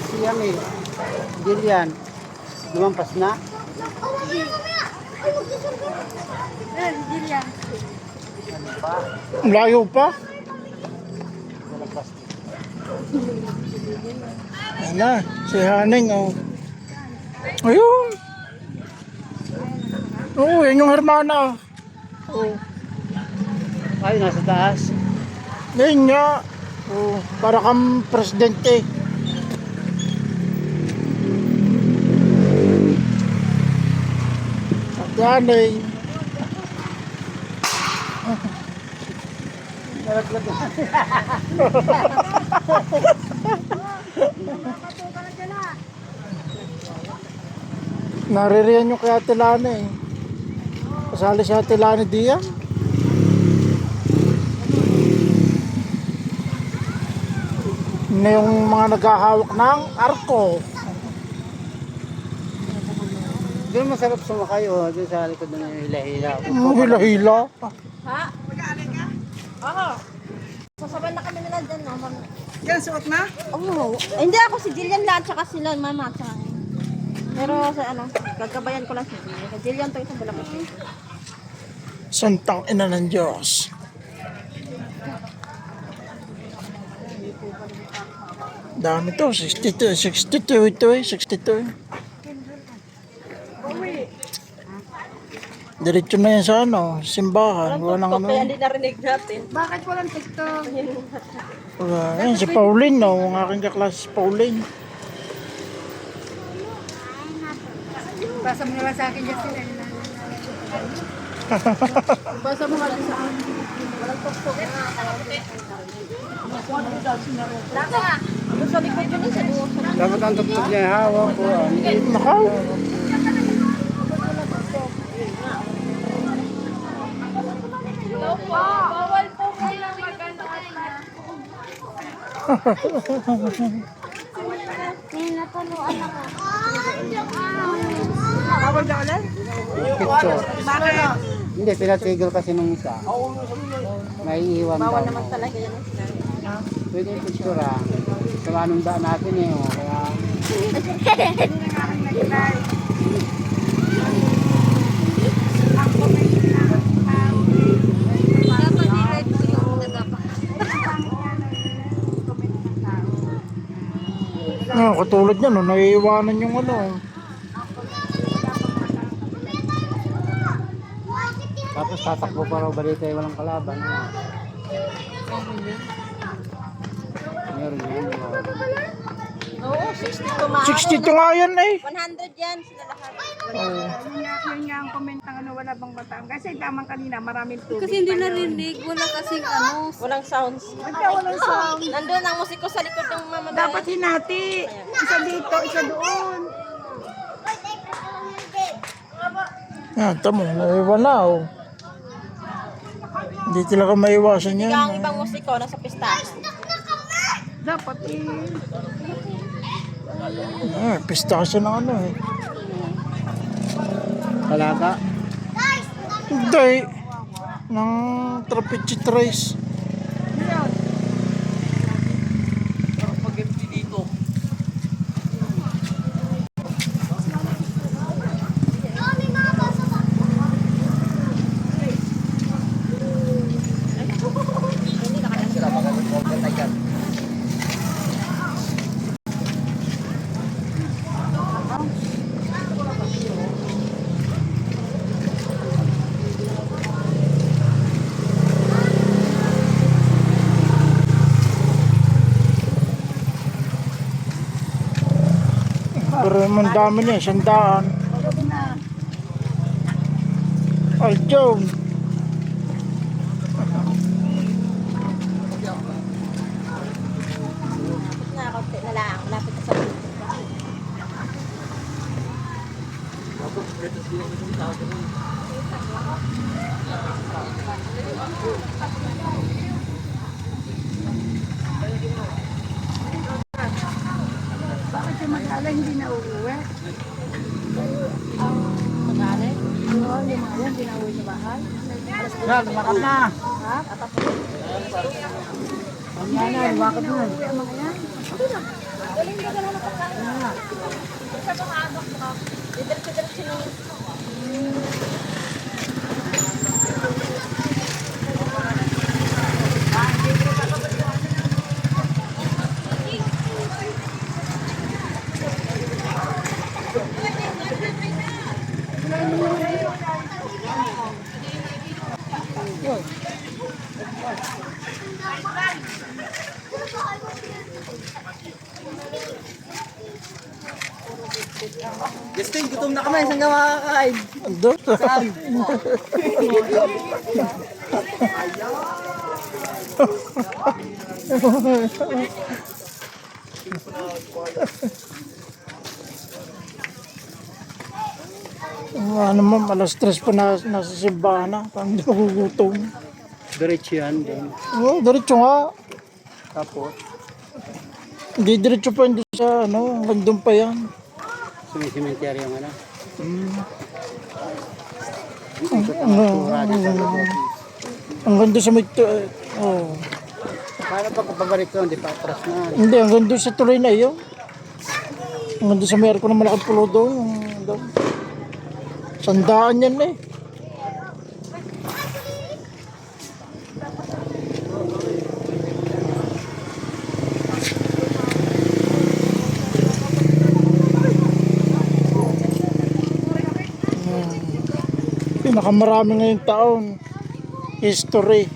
Siyan eh. Jillian. Lumampas na? Jillian. Ano pa? Layo pa. Walang plastic. Ayan na, si Haning, oh. Ayun. Oo, yan yung hermana. Oh. Ay, nasa taas. Yan nga. Oh, para kang presidente. At yan eh. Nalaglag na. Naririyan yung kay Ate Lana eh. Kasali si Ate Lana diyan. Na yung mga naghahawak ng arko. Doon masarap sumakay oh. Doon sa likod na yung hila-hila. Hila-hila. Ha? Mag-aaling ka? Oo. Sasabay na kami nila dyan, no? Yan, suot na? Oo. Hindi ako si Jillian lang, tsaka si Lon, mama, tsaka. Pero sa ano, gagabayan ko lang si Jillian. Si Jillian to isang balakot. Santang ina ng Diyos. Dami to, 62 ito eh, 62. Diretso na yan sa ano, simbahan. Walang ano. Kaya hindi narinig natin. Bakit walang TikTok? Ayan, si Pauline, no? Ang aking kaklase si Pauline. Basa mo naman sa akin dyan sila. Basa mo nga sa akin. Walang tuktok. Laka! Doon sa likod yun, sa doon. Dapat ang tuptog niya hawak ko. Nakaw. Bawal po kayo maganda at natuluan ako. Bawal ka ulit? Picture. Bakit? Hindi, pinatigil kasi nung isa. May iwan Bawal daw. naman talaga yan. Pwede yung picture ah. Sa anong daan natin eh. Oh. Kaya Dapat i-read ko yung nagapa. Katulad niya, no? Naiiwanan yung ano. tapos tatakbo pa raw balita eh, walang kalaban. Meron yan. Oo, 62 ma. 62 nga yan eh. 100 yan sila lahat. Yun nga ang comment ng ano, wala bang bataan. Kasi tamang kanina, maraming tubig. Kasi hindi narinig, wala kasing ano. Walang sounds. Basta walang sound. Nandun ang musiko sa likod ng mama. Dapat hinati. Isa dito, isa doon. Yan, tamo, naiiwan na oh. Hindi talaga maiwasan yan. Ang ibang musiko nasa pistahan. Dapat Pista kasi ng ano eh. Talaga. Hindi. Ng trapeze trace. Pero ang dami niya, 100. Aljon. Na, konti na lang. Lapit na sa Bakit yung mag-ala hindi na uuwi? mag-alay. Oo, yung mga yan, hindi na uuwi sa bahay. Yan, lumakad na. Yan na, lumakad na. Diretso-diretso na. Justin, gutom na kami. Saan ka makakain? Ando. Ano ma'am, alas 3 pa nasa simbahan na. Parang hindi magugutom. Diretso yan din. Oo, diretso nga. Tapos, Hindi diretso pa, hindi sa ano, hanggang pa yan. sumisimenteryo yung ano. Ang ganda sa may... oh. Paano pag pabalik ko, hindi pa atras na. Hindi, ang ganda sa tuloy na iyo. Ang ganda sa mayroon ko ng malaking pulo doon. Doon. Sandaan yan eh. Pinakamarami ngayong taon. History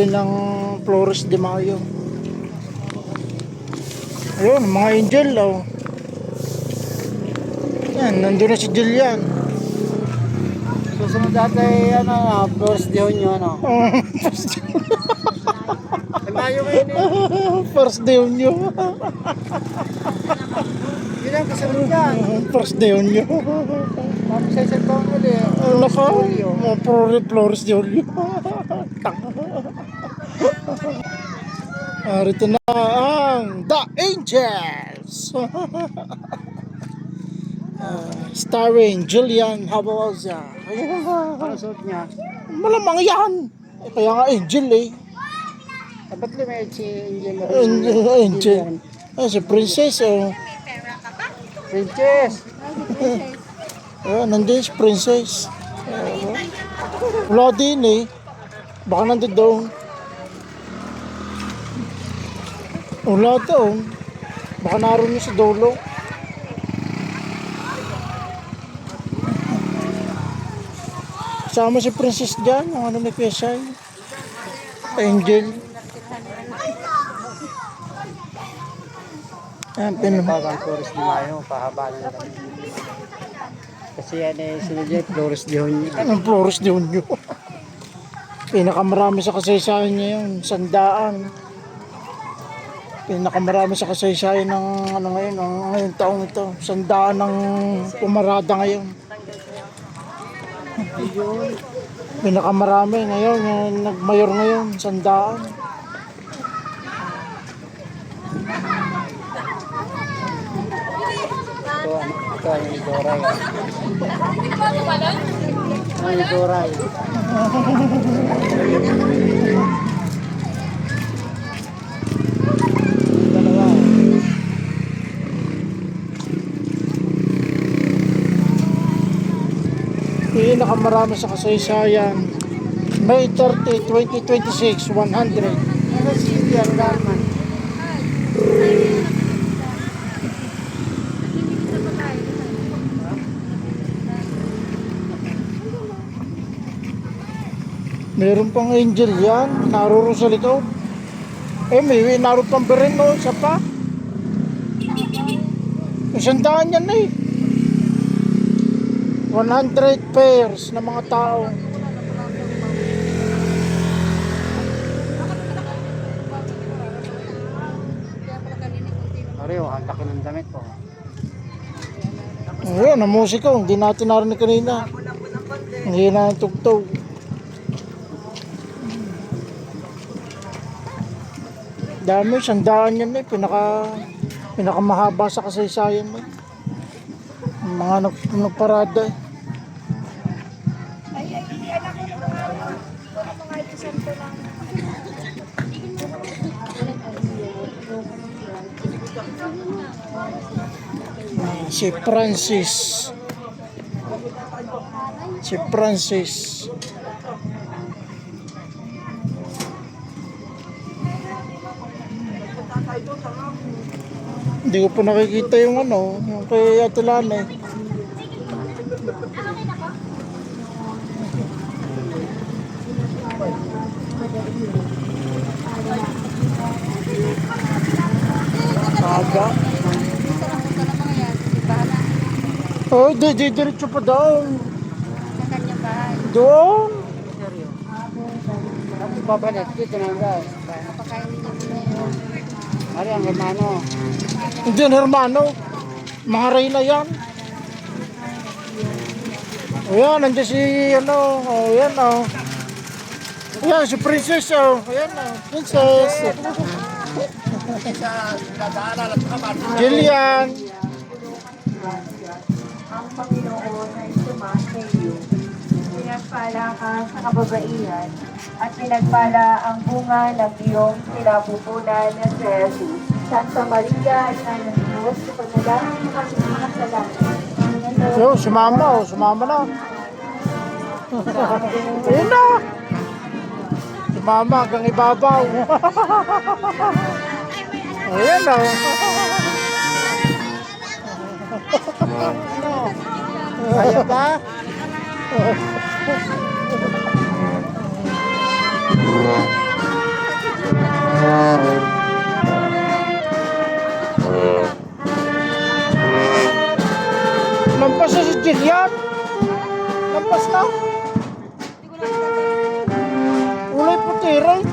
ng Flores de Mayo. Ayun, mga angel oh. Yan, nandun na si Jillian. Susunod dati, ano, Flores de Junio, ano. Mayo ngayon eh. First day on you. Yun ang kasunod yan. First day on you. Tapos sa isang taon ulit. Naka, mga Flores de Julio. Arito na ang The Angels. Starring Julian Habawaza. Ano suot niya? Malamang yan. Kaya nga Angel eh. Ba't lumahit si Angel? Angel. Si Princess oh. Princess! Nandun si Princess. Wala din eh. Baka nandun doon. Wala doon. Baka naroon niya sa dulo. Kasama si Princess dyan. Ang ano ni Pesay. Angel. Ayan, Pagang Flores de Mayo, pahaba na naman. Kasi yan eh, sila dyan, Flores de Junio. Anong Flores de Junio? Pinakamarami sa kasaysayan niya yun, 100. Pinakamarami sa kasaysayan ng ano ngayon, ng ngayong taong ito. 100 ng pumarada ngayon. Pinakamarami ngayon, yung nagmayor ngayon, 100. Ito ang Doray. Ang Doray. Dalawa. Pinakamarami sa kasaysayan. May 30, 2026, 100. Ano si Pierre Darman? Meron pang angel yan, naroon sa likod. May naroon pang beren no, isa pa. Sandaan yan eh. 100 pairs na mga tao. Pareho, ang laki ng damit ko. Ayun, ang musika, hindi natin narinig kanina. Ang hina ng tugtog. Dami, sandaan yan eh. Pinakamahaba sa kasaysayan eh. Ang mga nagparada eh. Si Francis. Si Francis. Hindi ko pa nakikita yung ano, yung kay Ate Lana eh. Aga. Oh, diretso pa daw. Doon. Tapos babalik, dito na guys. Ari, ang hermano. Hindi yan, hermano. Mga Reyna yan. Ayan, nandiyan si ano. Ayan o. Ayan, si Princess o. Ayan o, Princess. Jillian. Ang Panginoon ay sumasa iyo. Pinagpala ka sa kababaihan at pinagpala ang bunga ng iyong kinabubunan na si Jesus. Santa Maria, Ina ng Diyos, ipagnalaman mo kami mga kasalanan. Yo, sumama o, sumama na. Ayan na. Sumama hanggang ibabaw. Ayan o. Kaya ba? Lampas na si Jillian. Lampas na. Ulay puti rin.